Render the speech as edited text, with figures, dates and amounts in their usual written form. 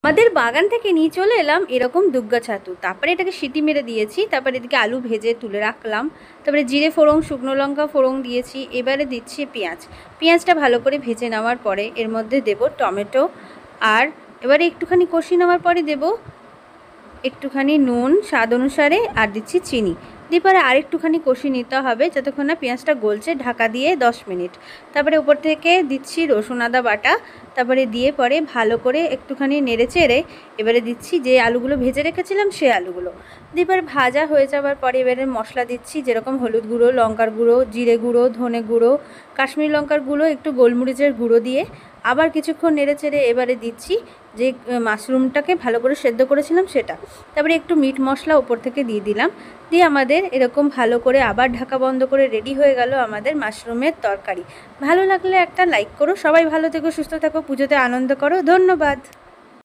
আমাদের বাগান থেকে নিয়ে চলে এলাম এরকম দুগ্গা ছাতু। তারপরে এটাকে সিটি মেরে দিয়েছি। তারপরে এদিকে আলু ভেজে তুলে রাখলাম। তারপরে জিরে ফোড়ন, শুকনো লঙ্কা ফোড়ন দিয়েছি। এবারে দিচ্ছি পেঁয়াজ। পেঁয়াজটা ভালো করে ভেজে নেওয়ার পরে এর মধ্যে দেব টমেটো। আর এবারে একটুখানি কষিয়ে নেওয়ার পরে দেব একটুখানি নুন স্বাদ অনুসারে, আর দিচ্ছি চিনি। দিয়ে পরে আরেকটুখানি কষিয়ে নিতে হবে যতক্ষণ না পেঁয়াজটা গলছে, ঢাকা দিয়ে 10 মিনিট। তারপরে উপর থেকে দিচ্ছি রসুন আদা বাটা। তারপরে দিয়ে পরে ভালো করে একটুখানি নেড়ে চেড়ে এবারে দিচ্ছি যে আলুগুলো ভেজে রেখেছিলাম সেই আলুগুলো। দিয়ে পরে ভাজা হয়ে যাওয়ার পরে এবারে মশলা দিচ্ছি, যেরকম হলুদ গুঁড়ো, লঙ্কার গুঁড়ো, জিরে গুঁড়ো, ধনে গুঁড়ো, কাশ্মীরি লঙ্কার গুঁড়ো, একটু গোলমরিচের গুঁড়ো দিয়ে আবার কিছুক্ষণ নেড়ে চেড়ে এবারে দিচ্ছি যে মাশরুমটাকে ভালো করে সেদ্ধ করেছিলাম সেটা। তারপরে একটু মিট মশলা ওপর থেকে দিয়ে দিলাম। দিয়ে আমাদের এরকম ভালো করে আবার ঢাকা বন্ধ করে রেডি হয়ে গেল আমাদের মাশরুমের তরকারি। ভালো লাগলে একটা লাইক করো। সবাই ভালো থেকো, সুস্থ থাকো, পুজোতে আনন্দ করো। ধন্যবাদ।